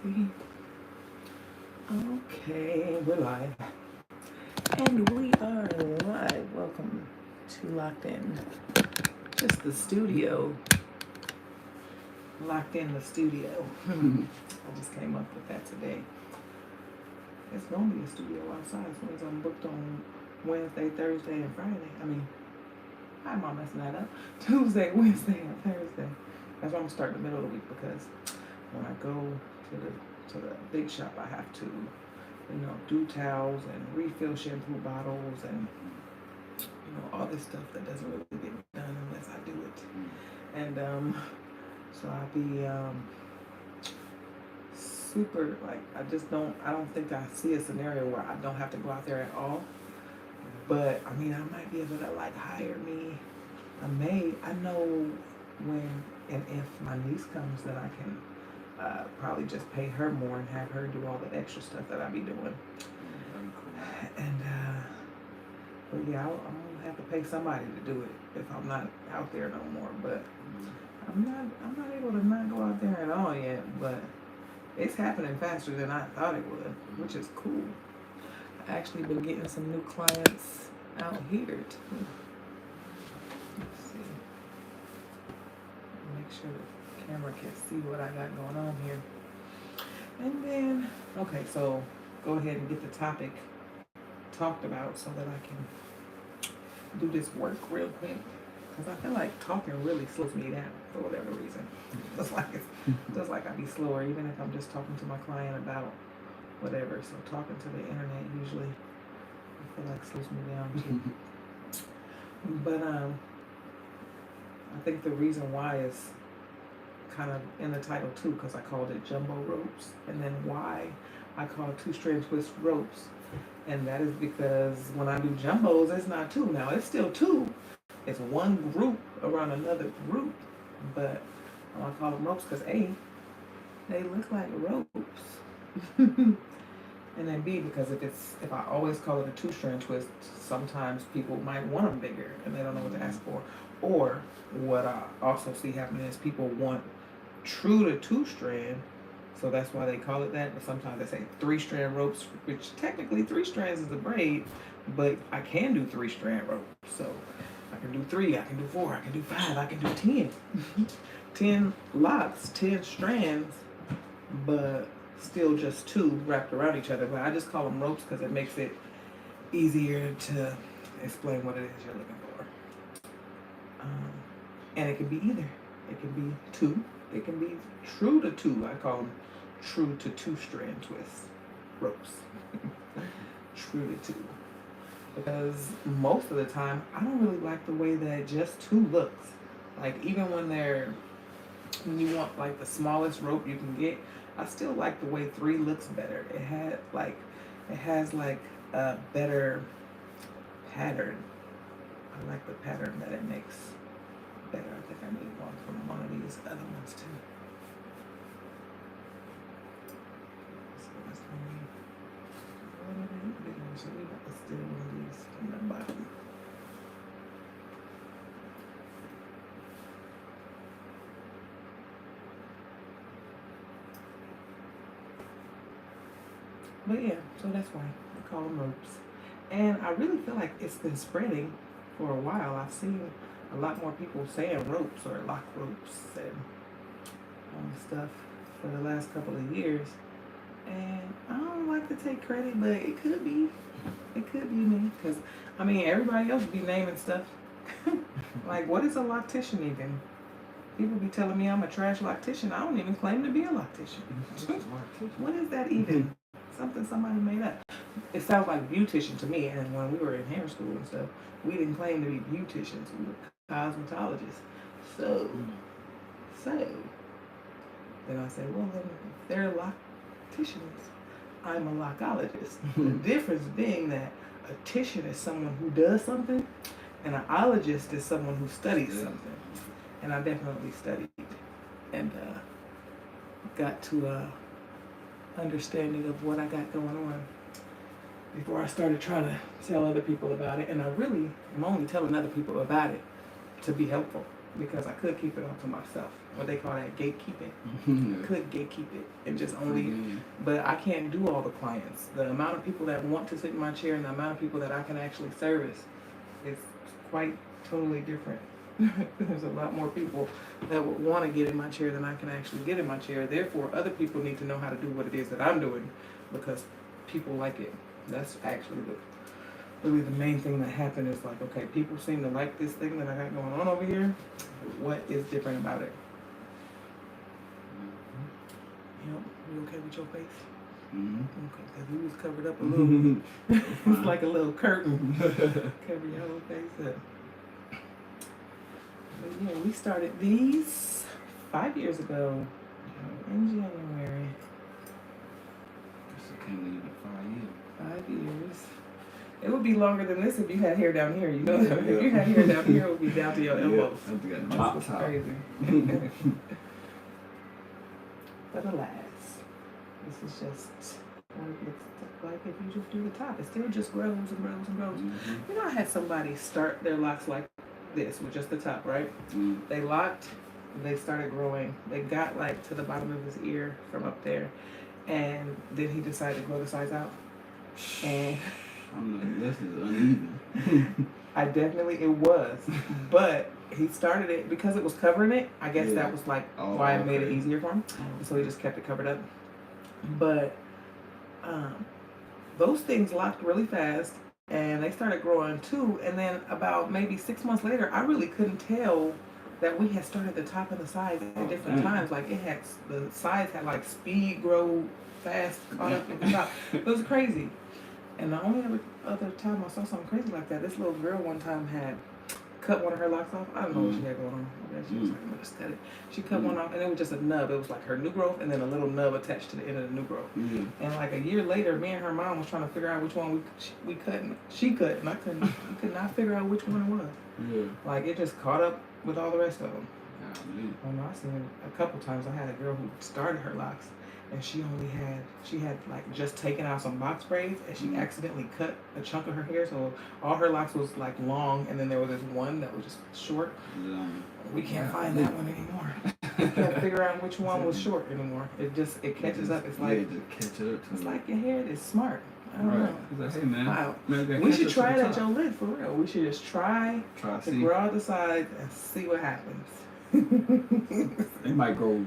See? Okay, we're live. And we are live. Welcome to Locked In. Just the studio. Locked in the studio. I just came up with that today. It's going to be a studio outside as soon as I'm booked on Wednesday, Thursday, and Friday. How am I messing that up? Tuesday, Wednesday, and Thursday. That's why I'm going to start in the middle of the week, because when I go to the big shop, I have to, do towels and refill shampoo bottles and, all this stuff that doesn't really get done unless I do it. And so I'll be super, I don't think I see a scenario where I don't have to go out there at all. But, I might be able to, hire me a maid. I know when and if my niece comes, that I can probably just pay her more and have her do all the extra stuff that I be doing. And but yeah, I'm gonna have to pay somebody to do it if I'm not out there no more. But I'm not able to not go out there at all yet. But it's happening faster than I thought it would, which is cool. I actually been getting some new clients out here too. Let's see. Make sure the camera can see what I got going on here. And then, okay, so go ahead and get the topic talked about so that I can do this work real quick. Because I feel like talking really slows me down for whatever reason. Just like I be slower, even if I'm just talking to my client about whatever. So talking to the internet usually, I feel like slows me down too. But I think the reason why is kind of in the title too, because I called it jumbo ropes, and then why I call 2-strand twist ropes. And that is because when I do jumbos, it's not two. Now it's still two. It's one group around another group, but I call them ropes because A, they look like ropes. And then B, because if I always call it a 2-strand twist, sometimes people might want them bigger and they don't know what to ask for. Or what I also see happening is people want true to 2-strand, so that's why they call it that. But sometimes they say 3-strand ropes, which technically 3 strands is a braid, but I can do 3-strand ropes. So I can do 3, I can do 4, I can do 5, I can do 10. 10 locks, 10 strands, but still just 2 wrapped around each other. But I just call them ropes because it makes it easier to explain what it is you're looking for. And it can be either. It can be 2. It can be true to 2. I call them true to 2-strand twist ropes. True to 2. Because most of the time, I don't really like the way that just 2 looks. Even when you want the smallest rope you can get, I still like the way 3 looks better. It has a better pattern. I like the pattern that it makes better. I think I need one from one of these other ones too. So that's gonna be one of the big ones. So we got to steal one of these from the bottom. But yeah, so that's why I call them ropes. And I really feel like it's been spreading for a while. I've seen a lot more people saying ropes or lock ropes and stuff for the last couple of years. And I don't like to take credit, but it could be. It could be me. Because, everybody else be naming stuff. What is a loctician even? People be telling me I'm a trash loctician. I don't even claim to be a loctician. What is that even? Something somebody made up. It sounds like beautician to me. And when we were in hair school and stuff, we didn't claim to be beauticians. We were cosmetologists. So then I said, well, then if they're locticians, I'm a lockologist. The difference being that a tician is someone who does something, and an ologist is someone who studies something. And I definitely studied and got to a understanding of what I got going on before I started trying to tell other people about it. And I really am only telling other people about it to be helpful. because I could keep it all to myself. What they call that gatekeeping. I could gatekeep it and just only, but I can't do all the clients. The amount of people that want to sit in my chair and the amount of people that I can actually service is quite totally different. There's a lot more people that would want to get in my chair than I can actually get in my chair. Therefore, other people need to know how to do what it is that I'm doing because people like it. That's actually really the main thing that happened is like, okay, people seem to like this thing that I got going on over here. What is different about it? You okay with your face? Mm-hmm. Okay, because we was covered up a little. It's like a little curtain. Cover your whole face up. But yeah, we started these 5 years ago in January. So can't leave it 5 years. 5 years. It would be longer than this if you had hair down here. You know, if you had hair down here, it would be down to your elbows. That's what's crazy. But alas, this is just what it looks like if you just do the top. It still just grows and grows and grows. Mm-hmm. You know, I had somebody start their locks like this with just the top, right? Mm-hmm. They locked, they started growing. They got like to the bottom of his ear from up there, and then he decided to grow the sides out. And I'm like, this is uneven. it was, but he started it because it was covering it. I guess that was like why it made it easier for him. So he just kept it covered up. But those things locked really fast and they started growing too. And then about maybe 6 months later, I really couldn't tell that we had started the top and the sides at different times. Like it had, the sides had like speed grow fast caught up with the top. It was crazy. And the only other time I saw something crazy like that, this little girl one time had cut one of her locks off. I don't know what she had going on. She was like, I'm gonna just cut it. She cut one off and it was just a nub. It was like her new growth and then a little nub attached to the end of the new growth. And like a year later, me and her mom was trying to figure out which one we couldn't. She couldn't. I couldn't. We could not figure out which one it was. Like it just caught up with all the rest of them. I seen it a couple times. I had a girl who started her locks and she had like just taken out some box braids and she accidentally cut a chunk of her hair, so all her locks was like long and then there was this one that was just short. We can't find that one anymore. We can't figure out which one was short anymore. It catches up. It's like it's like your hair is smart. I don't know. Like, hey man, wow. We should try it at your lid for real. We should just try to grow out the sides and see what happens. It might go.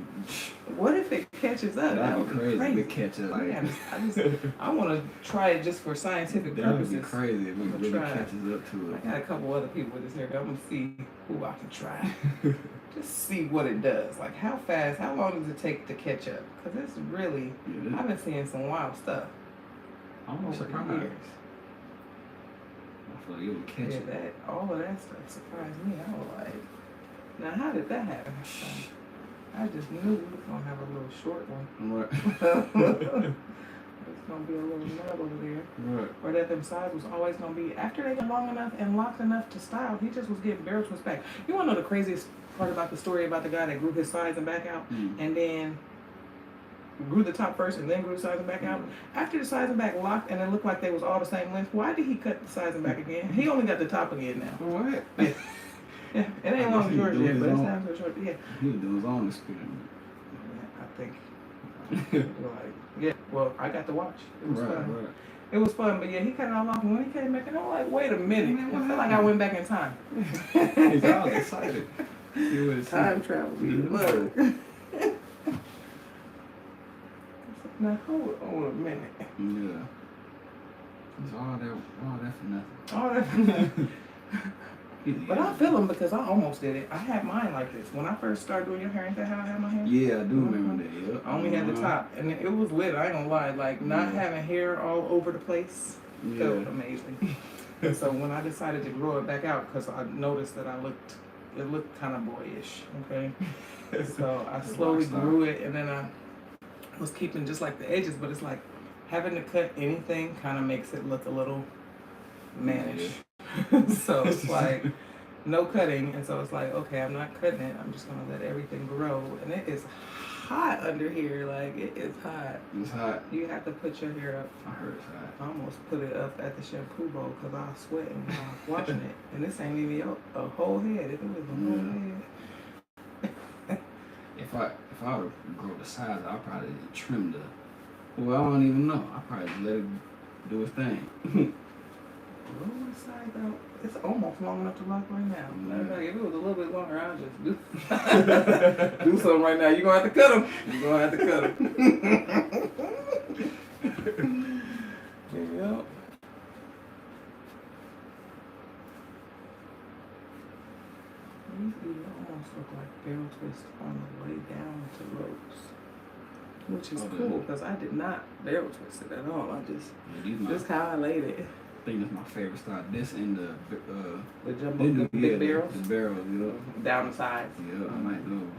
What if it catches up? That would be crazy. It catch up. I want to try it just for scientific purposes. That would be crazy if it really catches up to it. I got a couple other people with this hair. I'm gonna see who I can try. Just see what it does. Like how long does it take to catch up? Because it's really, I've been seeing some wild stuff. I'm surprised. I feel like it would catch it. All of that stuff surprised me. I was like, now how did that happen? I just knew we was gonna have a little short one. Right. It's gonna be a little nub over there. Right. Or that them sides was always gonna be, after they got long enough and locked enough to style, he just was getting barrel twists back. You wanna know the craziest part about the story about the guy that grew his sides and back out and then grew the top first and then grew the sides and back out? After the sides and back locked and it looked like they was all the same length, why did he cut the sides and back again? He only got the top again now. What? Yeah, it ain't long as yours yet, but it's time for short. Yeah. He was doing his own experiment. I think. Well, I got to watch. It was fun. Right. It was fun, but yeah, he cut it all off. And when he came back, and I'm like, wait a minute. I feel like I went back in time. I was excited. Time travel. Look. Now hold on a minute. Yeah. It's all that for nothing. All that for nothing. But I feel him because I almost did it. I had mine like this. When I first started doing your hair, ain't that how I had my hair? Yeah, I do remember that. Yep. I only had the top. And it was lit, I ain't gonna lie. Like, not having hair all over the place felt amazing. And so when I decided to grow it back out, because I noticed that it looked kind of boyish, okay? So I slowly grew it, and then I was keeping just like the edges, but it's like having to cut anything kind of makes it look a little mannish. So it's like no cutting, and so it's like, okay, I'm not cutting it, I'm just gonna let everything grow. And it is hot under here, like it is hot. It's hot. You have to put your hair up. I heard it's hot. I almost put it up at the shampoo bowl because I was sweating while I was watching it. And this ain't even a whole head. If it was a whole head, If I would grow the size, I'd probably trim the. Well, I don't even know. I probably just let it do its thing. Roll the side out. It's almost long enough to lock right now. Yeah. If it was a little bit longer, I'd just do do something right now. You're gonna have to cut them. You're gonna have to cut them. Yep. These even almost look like barrel twist on the way down to ropes. Which is cool because I did not barrel twist it at all. I just just how I laid it. I think that's my favorite style. This and the jumbo big barrels. The barrels, you know. Down the sides. Yeah, I like those.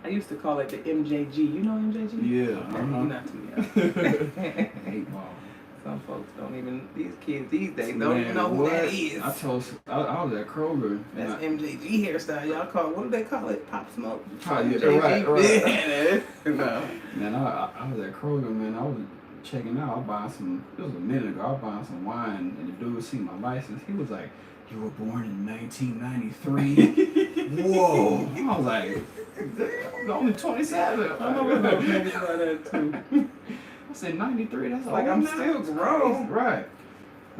I used to call it the MJG. You know MJG? Yeah. Okay, you're not too young. 8-ball. Some folks don't even, these kids these days don't even know who that is. I was at Kroger. That's MJG hairstyle. Y'all call it, what do they call it? Pop smoke? Yeah, right. No. Man, I was at Kroger, man. I was checking out. I was buying some, it was a minute ago. I was buying some wine, and the dude seen my license. He was like, "You were born in 1993." Whoa. I was like, I'm only 27. I'm over there thinking about that too. I said 93, that's like I'm still grown. Right.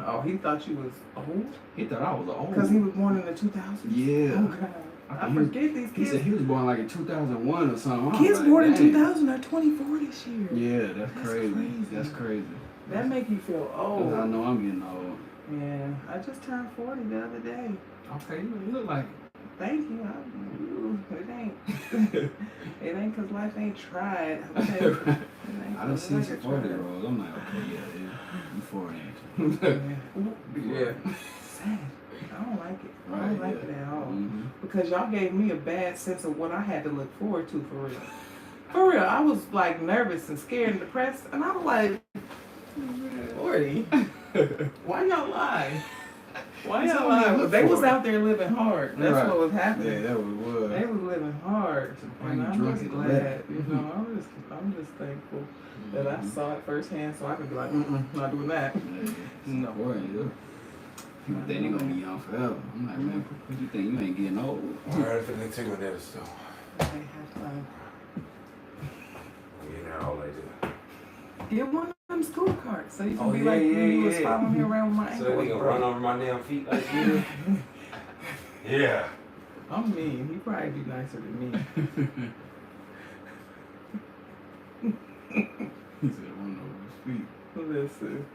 Oh, he thought you was old? He thought I was old. Because he was born in the 2000s? Yeah. Oh, God. I forget these kids. He said he was born like in 2001 or something. Kids born in 2000 are 24 this year. Yeah, that's crazy. That's crazy. That make you feel old. I know I'm getting old. Yeah, I just turned 40 the other day. Okay, you look like it. Thank you. It ain't. It ain't because life ain't tried. Okay. I done seen some 40-year-olds. I'm like, okay, yeah, you 40. Yeah. Sad. I don't like it. I don't like it at all. Mm-hmm. Because y'all gave me a bad sense of what I had to look forward to for real. For real. I was like nervous and scared and depressed. And I was like, 40? Why y'all lie? Why y'all lie? They was out there living hard. That's what was happening. Yeah, that was. They was living hard. And I'm just glad. You know, I'm just thankful that I saw it firsthand so I could be like, not doing that. No. People think they gonna be young forever. I'm like, man, what you think? You ain't getting old. Alright, for the take my dad to store. They have fun. You know all I do. Get one of them school carts so you can be like you was following me around with my ankle. So they can run over my damn feet like you. Yeah. I'm mean. He probably be nicer than me. He said, run over his feet. Listen,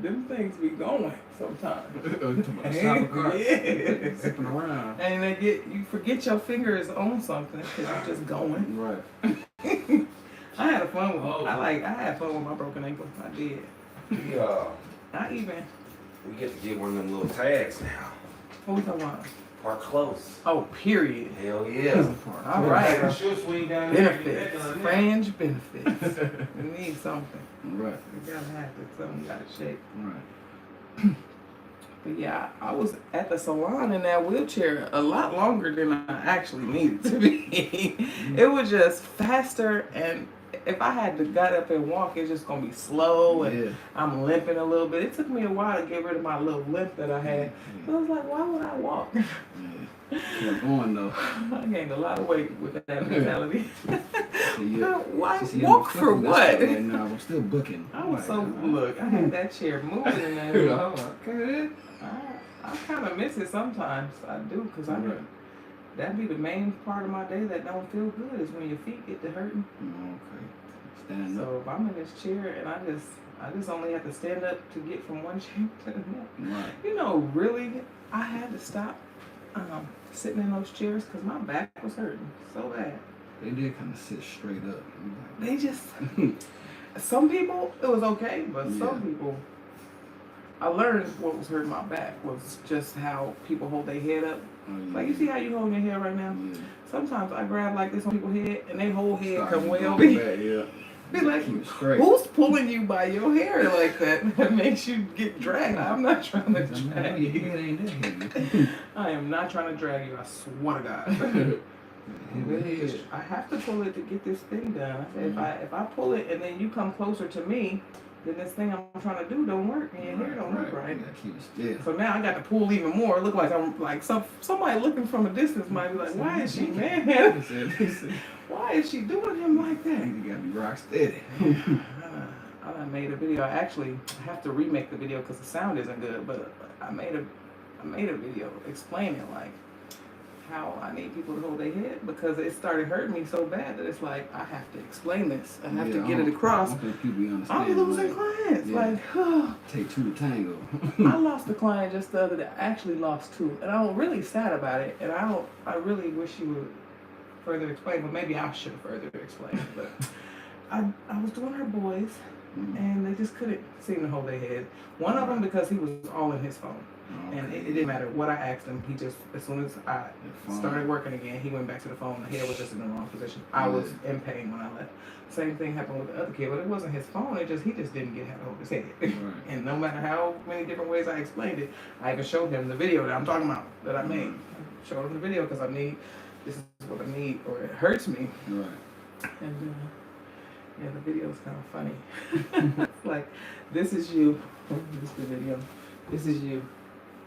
them things be going sometimes. Yeah. Zipping around. And you forget your fingers on something because you're just going. Right. I had fun with I had fun with my broken ankle. I did. We We get to get one of them little tags now. What we talking about? Park close. Oh, period. Hell yeah. All right. I should swing down there. Benefits. Fringe benefits. We need something. Right. We gotta have it. Something gotta shake. Right. But yeah, I was at the salon in that wheelchair a lot longer than I actually needed to be. It was just faster, and if I had to get up and walk, it's just gonna be slow, and I'm limping a little bit. It took me a while to get rid of my little limp that I had. I was like, why would I walk? Kept going though. I gained a lot of weight with that mentality. Why See, walk for what? Right now, I'm still booking. I was look, I had that chair moving in there. Okay. I kind of miss it sometimes. I do, because that'd be the main part of my day that don't feel good is when your feet get to hurting. Okay. Stand up. So if I'm in this chair and I just only have to stand up to get from one chair to the next. Right. You know, really, I had to stop sitting in those chairs because my back was hurting so bad. They did kind of sit straight up. They just, some people, it was okay, but some people, I learned what was hurting my back was just how people hold their head up. Oh, yeah. Like, you see how you hold your head right now? Yeah. Sometimes I grab like this on people's head, and their whole head Start come way going over here. back, yeah. Be like, Keep it straight. who's pulling you by your hair like that? That makes you get dragged. I'm not trying to drag Your you. head ain't that heavy. I am not trying to drag you. I swear to God. I have to pull it to get this thing done. I said, if I pull it and then you come closer to me, then this thing I'm trying to do don't work, and your hair don't look right. You gotta keep it still. So now I got to pull even more. It look like I'm like somebody looking from a distance might be like, why is she mad? Why is she doing him like that? You gotta be rock steady. I done made a video. I actually have to remake the video because the sound isn't good. But I made a video explaining like how I need people to hold their head because it started hurting me so bad that it's like I have to explain this. I have to get it across. I don't think people understand. I'm losing clients. Yeah. Like, take two to tango. I lost a client just the other day. I actually lost two, and I'm really sad about it. And I really wish you would further explain. But maybe I should further explain. But I was doing her boys, and they just couldn't seem to hold their head. One of them because he was all in his phone. And it didn't matter what I asked him. He just, as soon as I started working again, he went back to the phone. The head was just in the wrong position. I was in pain when I left. Same thing happened with the other kid, but it wasn't his phone. He just didn't get how to hold his head. Right. And no matter how many different ways I explained it, I even showed him the video that I'm talking about that I made. Showed him the video because this is what I need, or it hurts me. Right. And yeah, the video is kind of funny. It's like, this is you. This is the video. This is you.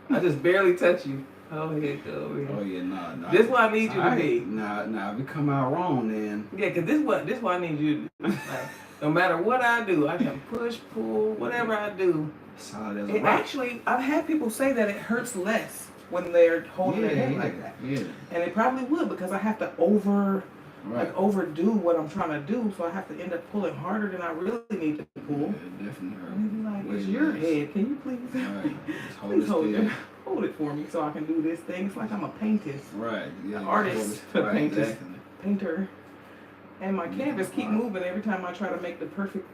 I just barely touch you. Oh, here, go over here. Oh yeah, nah. This is what I need you to be. Nah, if it come out wrong, then. Yeah, cause this what I need you to do. Like, no matter what I do, I can push, pull, whatever I do. Solid as a It rock. actually, I've had people say that it hurts less when they're holding their head like that. Yeah. And it probably would because I have to overdo what I'm trying to do, so I have to end up pulling harder than I really need to pull. Yeah, it definitely hurt. And they'd be like, it's your head. Can you please, please hold it for me so I can do this thing? It's like I'm a painter. Right. Yeah. Artist, Right, painter. And my Yeah, canvas keep right. moving every time I try to make the perfect,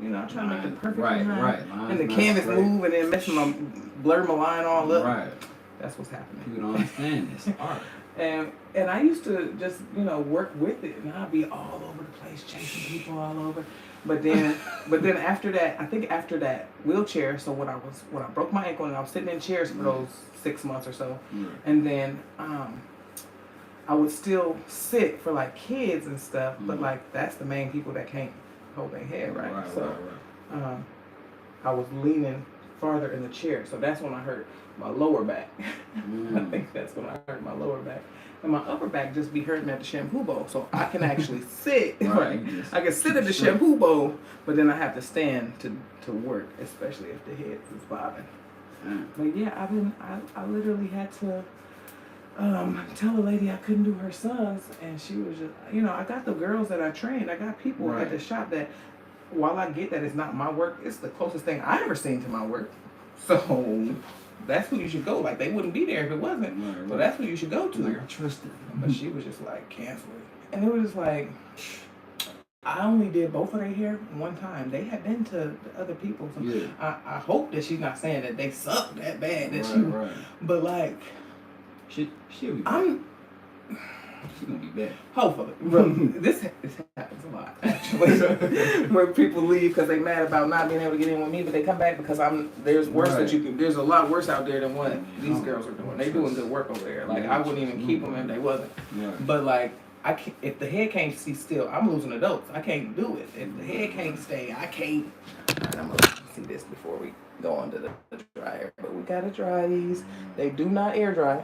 I try to make the perfect line. line. Lines And the not canvas straight. move and then blur my line all up. Right. That's what's happening. People don't understand this art. And I used to just, work with it, and I'd be all over the place, chasing people all over. But then after that, I think after that wheelchair, so when I broke my ankle and I was sitting in chairs for those 6 months or so, and then I would still sit for like kids and stuff, but like that's the main people that can't hold their head, right? I was leaning farther in the chair, so that's when I hurt my lower back. I think that's when I hurt my lower back. And my upper back just be hurting at the shampoo bowl, so I can actually sit. Right. I can sit at the shampoo bowl, but then I have to stand to work, especially if the head is bobbing. But yeah, I literally had to tell a lady I couldn't do her sons, and she was just, I got the girls that I trained. I got people at the shop that, while I get that it's not my work, it's the closest thing I ever seen to my work. So that's who you should go. Like, they wouldn't be there if it wasn't. Right. So that's who you should go to. Like, I trust it. But she was just like, cancel it. And it was just like, I only did both of their hair one time. They had been to the other people. So I hope that she's not saying that they suck that bad. That But like, she'll be back. She's gonna be back. Hopefully. This happens a lot, actually. Where people leave because they mad about not being able to get in with me, but they come back because there's worse that you can, there's a lot worse out there than what these girls are doing. They doing good work over there. Like, I wouldn't even keep them if they wasn't. But like, if the head can't see still, I'm losing adults. I can't do it. If the head can't stay, I can't. I'm gonna see this before we go on to the dryer. But we gotta dry these. They do not air dry.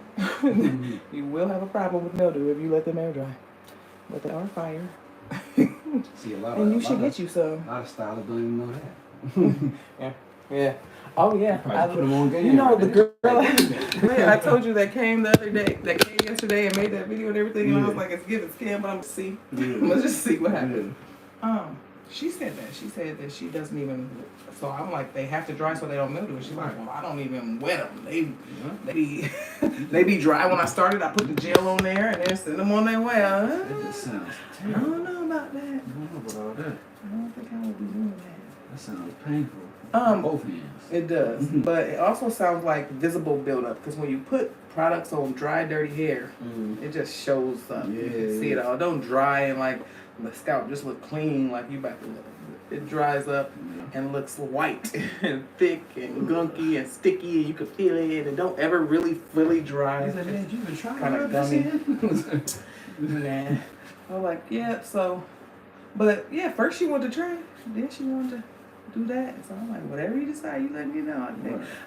You will have a problem with mildew if you let them air dry. But they are fire. See, you should get you some. A lot of stylers don't even know that. Yeah. Oh yeah. Put them on game. The girl I told you that came the other day, that came yesterday and made that video and everything, and I was like, it's giving scam, but I'm gonna see. Let's just see what happens. She said that she doesn't even, so I'm like, they have to dry so they don't mildew. And she's like, well, I don't even wet them. They be dry. When I started, I put the gel on there and then send them on their way. That just sounds I don't know about that. I don't know about all that. I don't think I would be doing that. That sounds painful. Both hands. It does, but it also sounds like visible buildup, because when you put products on dry, dirty hair, it just shows up. You can see it all. Don't dry and like the scalp just look clean like you about to look. It dries up and looks white and thick and gunky and sticky, and you can feel it, and don't ever really fully dry. Is that man, you been trying kind of gummy. Nah. I was like, yeah, so, but yeah, first she wanted to try, then she wanted to do that. So I'm like, whatever you decide, you let me know.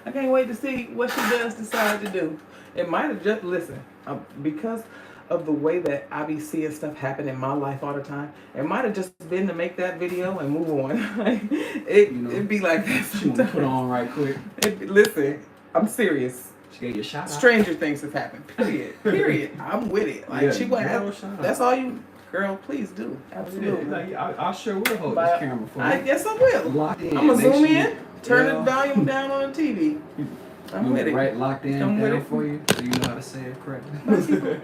I can't wait to see what she does decide to do. It might have just, listen, because of the way that I be seeing stuff happen in my life all the time, it might have just been to make that video and move on. It'd be like that She want to put on right quick. Listen, I'm serious. She gave you a shout out. Stranger things have happened. Period. I'm with it. Like, she would have. That's all you, girl, please do. Absolutely. Yeah, I sure will hold this camera for you. I guess I will. Locked in. I'm going to zoom in, turn the volume down on the TV. I'm with it. Right, locked in I'm with down it. for you so you know how to say it correctly.